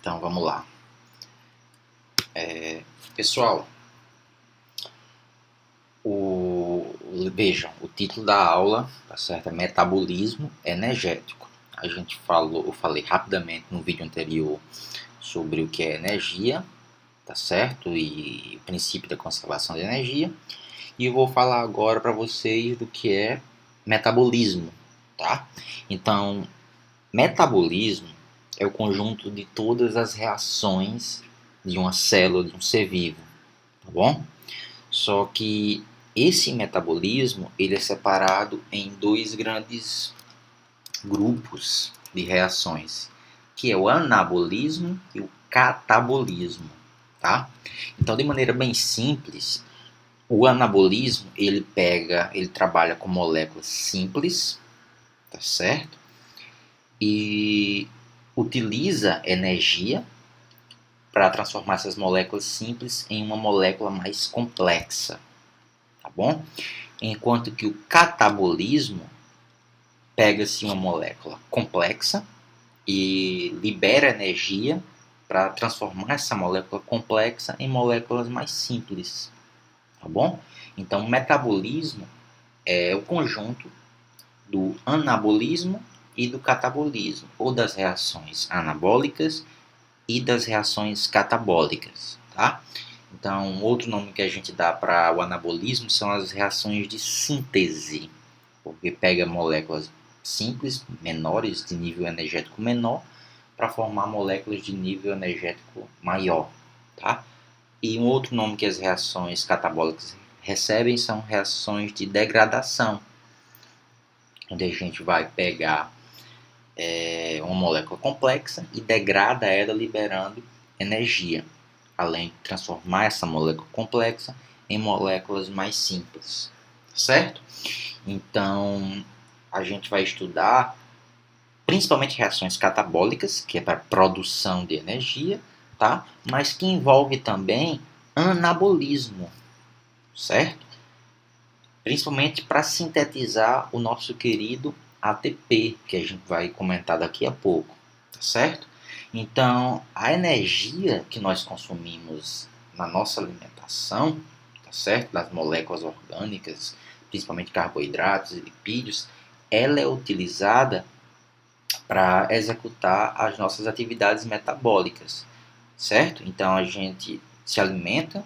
Então vamos lá. Pessoal, vejam, o título da aula, tá certo? É metabolismo energético. Eu falei rapidamente no vídeo anterior sobre o que é energia, tá certo? E o princípio da conservação de energia. E eu vou falar agora para vocês do que é metabolismo, tá? Então, metabolismo é o conjunto de todas as reações de uma célula, de um ser vivo, tá bom? Só que esse metabolismo ele é separado em dois grandes grupos de reações, que é o anabolismo e o catabolismo, tá? Então, de maneira bem simples, o anabolismo ele trabalha com moléculas simples, tá certo? E utiliza energia para transformar essas moléculas simples em uma molécula mais complexa, tá bom? Enquanto que o catabolismo pega-se uma molécula complexa e libera energia para transformar essa molécula complexa em moléculas mais simples, tá bom? Então, o metabolismo é o conjunto do anabolismo e do catabolismo, ou das reações anabólicas e das reações catabólicas, tá? Então, outro nome que a gente dá para o anabolismo são as reações de síntese, porque pega moléculas simples, menores, de nível energético menor, para formar moléculas de nível energético maior, tá? E um outro nome que as reações catabólicas recebem são reações de degradação, onde a gente vai pegar uma molécula complexa e degrada ela liberando energia, além de transformar essa molécula complexa em moléculas mais simples, certo? Então, a gente vai estudar principalmente reações catabólicas, que é para produção de energia, tá? Mas que envolve também anabolismo, certo? Principalmente para sintetizar o nosso querido ATP, que a gente vai comentar daqui a pouco, tá certo? Então, a energia que nós consumimos na nossa alimentação, tá certo? Das moléculas orgânicas, principalmente carboidratos e lipídios, ela é utilizada para executar as nossas atividades metabólicas, certo? Então, a gente se alimenta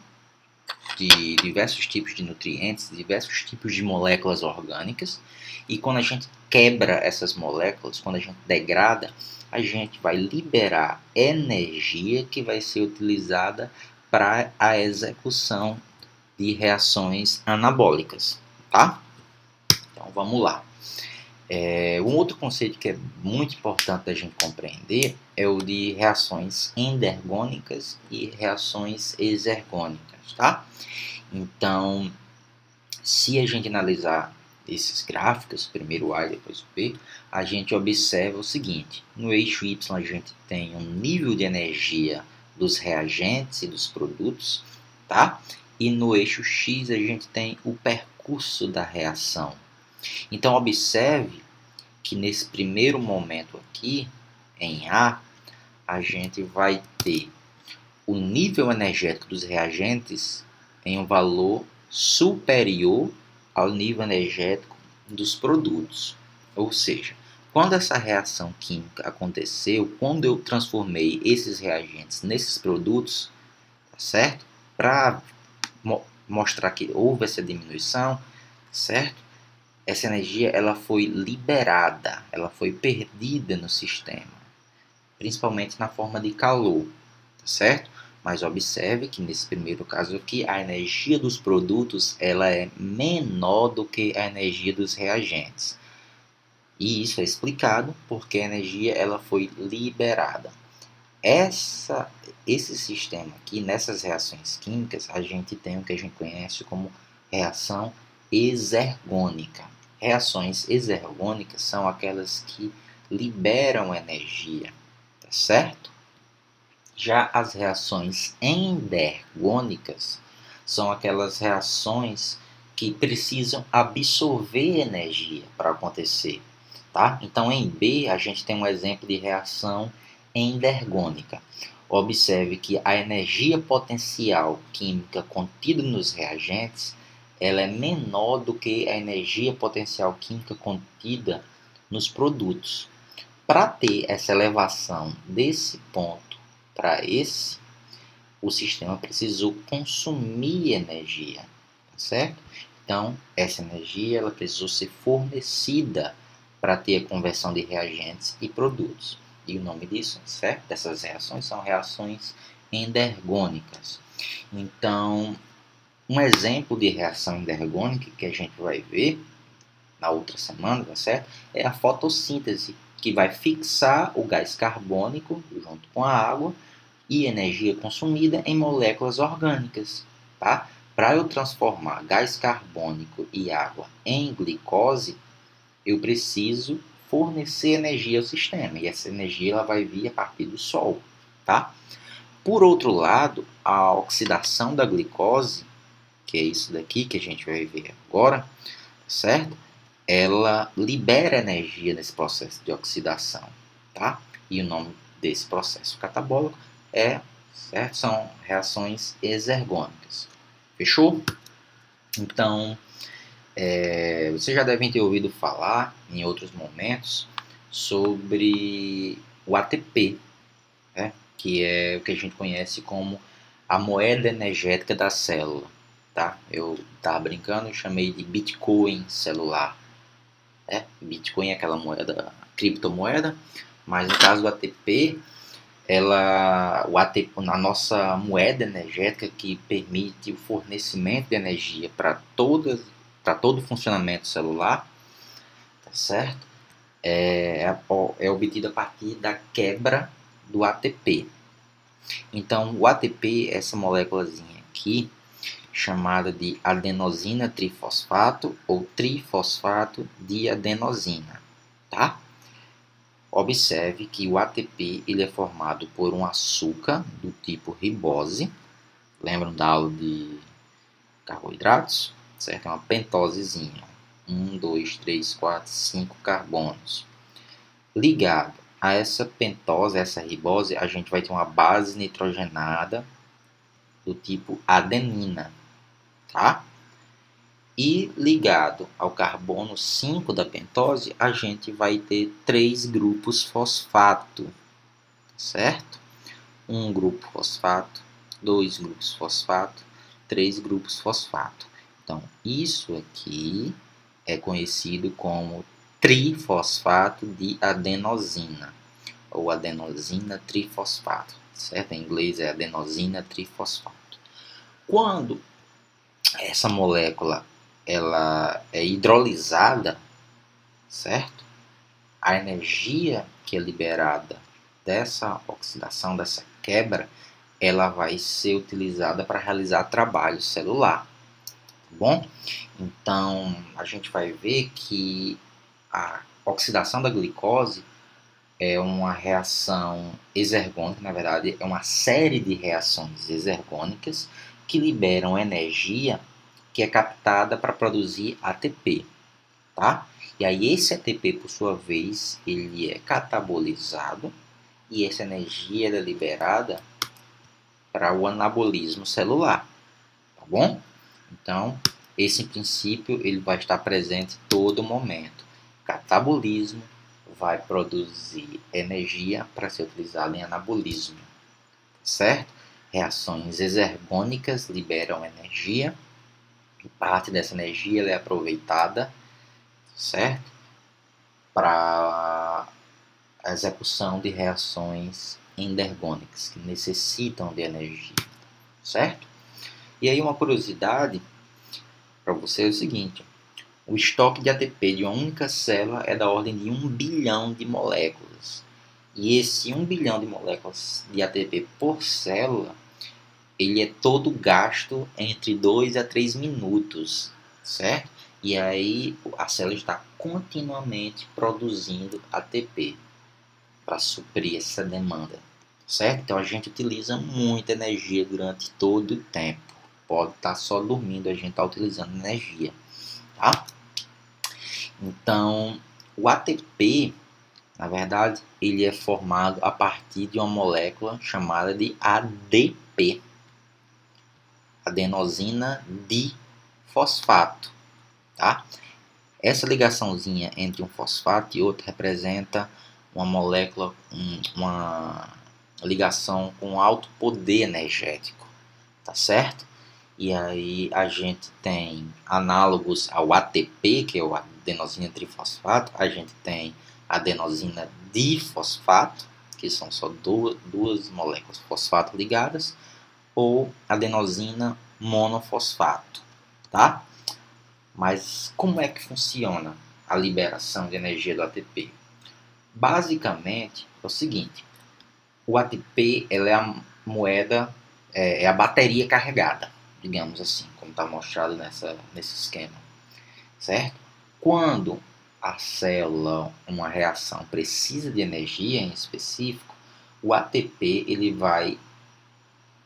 de diversos tipos de nutrientes, diversos tipos de moléculas orgânicas, e quando a gente quebra essas moléculas, quando a gente degrada, a gente vai liberar energia que vai ser utilizada para a execução de reações anabólicas, tá? Então vamos lá. Um outro conceito que é muito importante da gente compreender é o de reações endergônicas e reações exergônicas, tá? Então, se a gente analisar esses gráficos, primeiro o A e depois o B, a gente observa o seguinte: no eixo Y a gente tem um nível de energia dos reagentes e dos produtos, tá? E no eixo X a gente tem o percurso da reação. Então observe que nesse primeiro momento aqui, em A, a gente vai ter o nível energético dos reagentes em um valor superior ao nível energético dos produtos. Ou seja, quando essa reação química aconteceu, quando eu transformei esses reagentes nesses produtos, tá certo? Para mostrar que houve essa diminuição, certo? Essa energia ela foi liberada, ela foi perdida no sistema, principalmente na forma de calor, tá certo? Mas observe que nesse primeiro caso aqui, a energia dos produtos ela é menor do que a energia dos reagentes. E isso é explicado porque a energia ela foi liberada. Esse sistema aqui, nessas reações químicas, a gente tem o que a gente conhece como reação exergônica. Reações exergônicas são aquelas que liberam energia, tá certo? Já as reações endergônicas são aquelas reações que precisam absorver energia para acontecer, tá? Então, em B, a gente tem um exemplo de reação endergônica. Observe que a energia potencial química contida nos reagentes ela é menor do que a energia potencial química contida nos produtos. Para ter essa elevação desse ponto para esse, o sistema precisou consumir energia, certo? Então, essa energia ela precisou ser fornecida para ter a conversão de reagentes e produtos. E o nome disso, certo? Dessas reações são reações endergônicas. Então, um exemplo de reação endergônica que a gente vai ver na outra semana, tá certo? É a fotossíntese, que vai fixar o gás carbônico junto com a água e energia consumida em moléculas orgânicas, tá? Para eu transformar gás carbônico e água em glicose, eu preciso fornecer energia ao sistema, e essa energia ela vai vir a partir do sol, tá? Por outro lado, a oxidação da glicose, que é isso daqui que a gente vai ver agora, certo? Ela libera energia nesse processo de oxidação, tá? E o nome desse processo catabólico certo? São reações exergônicas. Fechou? Então, vocês já devem ter ouvido falar em outros momentos sobre o ATP, né? Que é o que a gente conhece como a moeda energética da célula. Tá? Eu estava brincando e chamei de Bitcoin celular. Bitcoin é aquela moeda, criptomoeda, mas no caso do ATP, o ATP, a nossa moeda energética que permite o fornecimento de energia para todo o funcionamento celular, tá certo? É obtida a partir da quebra do ATP. Então, o ATP, essa moléculazinha aqui, chamada de adenosina trifosfato ou trifosfato de adenosina, tá? Observe que o ATP ele é formado por um açúcar do tipo ribose. Lembram da aula de carboidratos? Certo? É uma pentosezinha. 1, 2, 3, 4, 5 carbonos. Ligado a essa pentose, essa ribose, a gente vai ter uma base nitrogenada do tipo adenina, tá? E ligado ao carbono 5 da pentose, a gente vai ter 3 grupos fosfato, certo? Um grupo fosfato, 2 grupos fosfato, 3 grupos fosfato. Então, isso aqui é conhecido como trifosfato de adenosina, ou adenosina trifosfato, certo? Em inglês é adenosina trifosfato. Quando essa molécula ela é hidrolisada, certo? A energia que é liberada dessa oxidação, dessa quebra, ela vai ser utilizada para realizar trabalho celular, tá bom? Então, a gente vai ver que a oxidação da glicose é uma reação exergônica, na verdade, é uma série de reações exergônicas que liberam energia que é captada para produzir ATP, tá? E aí esse ATP, por sua vez, ele é catabolizado e essa energia é liberada para o anabolismo celular, tá bom? Então, esse princípio ele vai estar presente todo momento. Catabolismo vai produzir energia para ser utilizada em anabolismo, certo? Reações exergônicas liberam energia e parte dessa energia é aproveitada, certo? Para a execução de reações endergônicas que necessitam de energia, certo? E aí uma curiosidade para você é o seguinte: o estoque de ATP de uma única célula é da ordem de 1 bilhão de moléculas. E esse 1 bilhão de moléculas de ATP por célula, ele é todo gasto entre 2 a 3 minutos, certo? E aí a célula está continuamente produzindo ATP para suprir essa demanda, certo? Então a gente utiliza muita energia durante todo o tempo. Pode estar só dormindo, a gente está utilizando energia, tá? Então, o ATP Na verdade, ele é formado a partir de uma molécula chamada de ADP, adenosina difosfato, tá? Essa ligaçãozinha entre um fosfato e outro representa uma molécula, uma ligação com alto poder energético, tá certo? E aí a gente tem análogos ao ATP, que é o adenosina trifosfato, a gente tem adenosina difosfato, que são só duas moléculas fosfato ligadas, ou adenosina monofosfato, tá? Mas como é que funciona a liberação de energia do ATP? Basicamente é o seguinte: o ATP ela é a moeda, é a bateria carregada, digamos assim, como está mostrado nesse esquema, certo? Quando a célula, uma reação precisa de energia em específico, o ATP ele vai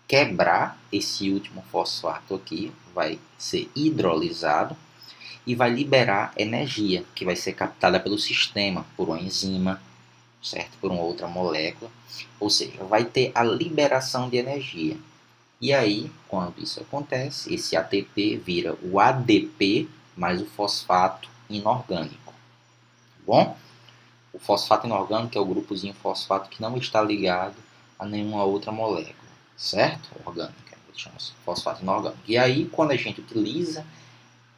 quebrar esse último fosfato aqui, vai ser hidrolisado e vai liberar energia que vai ser captada pelo sistema por uma enzima, certo? Por uma outra molécula, ou seja, vai ter a liberação de energia. E aí, quando isso acontece, esse ATP vira o ADP mais o fosfato inorgânico, tá bom? O fosfato inorgânico é o grupozinho fosfato que não está ligado a nenhuma outra molécula, certo? Orgânica, chama-se fosfato inorgânico. E aí, quando a gente utiliza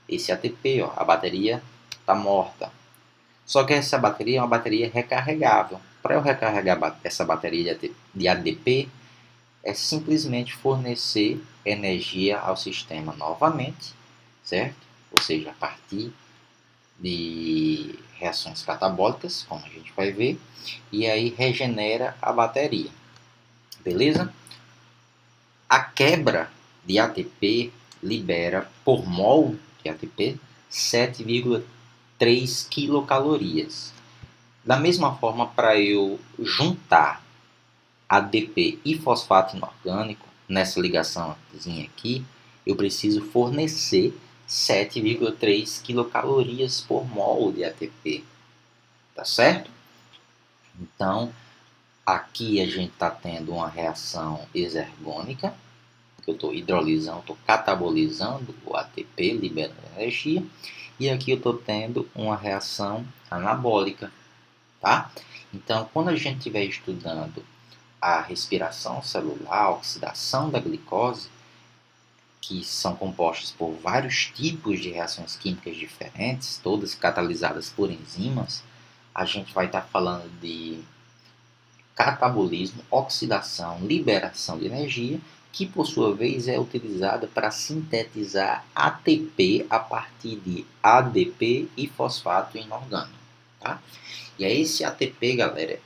esse ATP, ó, a bateria está morta. Só que essa bateria é uma bateria recarregável. Para eu recarregar essa bateria de ADP, é simplesmente fornecer energia ao sistema novamente, certo? Ou seja, a partir de reações catabólicas, como a gente vai ver, e aí regenera a bateria, beleza? A quebra de ATP libera por mol de ATP 7,3 quilocalorias. Da mesma forma, para eu juntar ADP e fosfato inorgânico nessa ligaçãozinha aqui, eu preciso fornecer 7,3 quilocalorias por mol de ATP, tá certo? Então, aqui a gente está tendo uma reação exergônica, que eu estou hidrolisando, estou catabolizando o ATP, liberando energia, e aqui eu estou tendo uma reação anabólica, tá? Então, quando a gente estiver estudando a respiração celular, a oxidação da glicose, que são compostas por vários tipos de reações químicas diferentes, todas catalisadas por enzimas, a gente vai estar falando de catabolismo, oxidação, liberação de energia, que por sua vez é utilizada para sintetizar ATP a partir de ADP e fosfato inorgânico. Tá? E aí esse ATP, galera,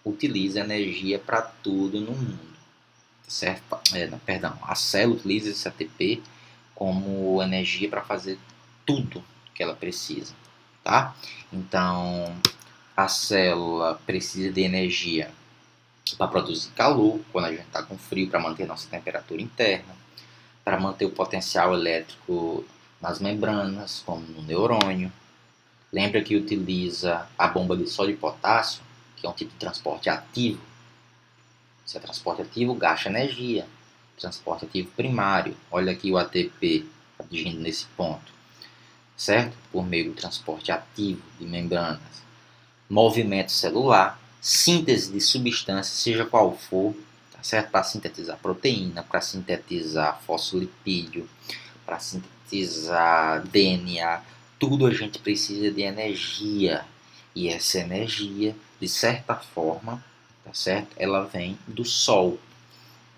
utiliza energia para tudo no mundo, certo? Perdão, a célula utiliza esse ATP como energia para fazer tudo que ela precisa, tá? Então, a célula precisa de energia para produzir calor quando a gente está com frio, para manter nossa temperatura interna, para manter o potencial elétrico nas membranas, como no neurônio. Lembra que utiliza a bomba de sódio e potássio, que é um tipo de transporte ativo. Se é transporte ativo, gasta energia. Transporte ativo primário. Olha aqui o ATP atingindo nesse ponto, certo? Por meio do transporte ativo de membranas. Movimento celular, síntese de substância, seja qual for, tá certo? Para sintetizar proteína, para sintetizar fosfolipídio, para sintetizar DNA, tudo a gente precisa de energia. E essa energia, de certa forma, tá certo? Ela vem do Sol.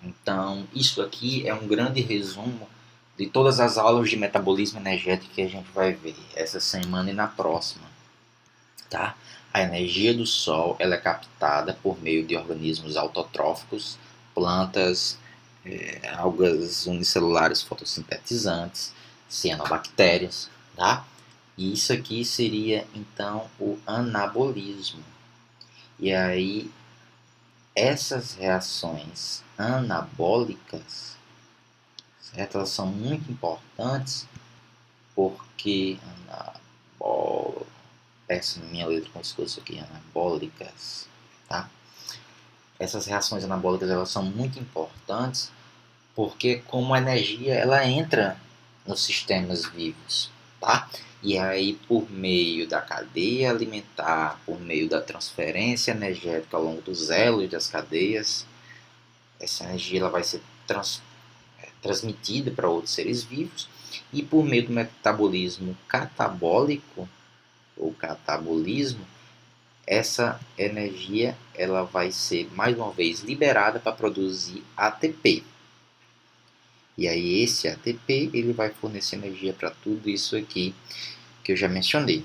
Então, isso aqui é um grande resumo de todas as aulas de metabolismo energético que a gente vai ver essa semana e na próxima, tá? A energia do Sol ela é captada por meio de organismos autotróficos, plantas, algas unicelulares fotossintetizantes, cianobactérias, tá? E isso aqui seria então o anabolismo. E aí essas reações anabólicas, certo? Elas são muito importantes porque essa minha letra com esforço aqui, anabólicas, tá? Essas reações anabólicas, elas são muito importantes porque como a energia ela entra nos sistemas vivos, tá? E aí por meio da cadeia alimentar, por meio da transferência energética ao longo dos elos das cadeias, essa energia ela vai ser transmitida para outros seres vivos e por meio do metabolismo catabólico ou catabolismo, essa energia ela vai ser mais uma vez liberada para produzir ATP. E aí esse ATP ele vai fornecer energia para tudo isso aqui que eu já mencionei.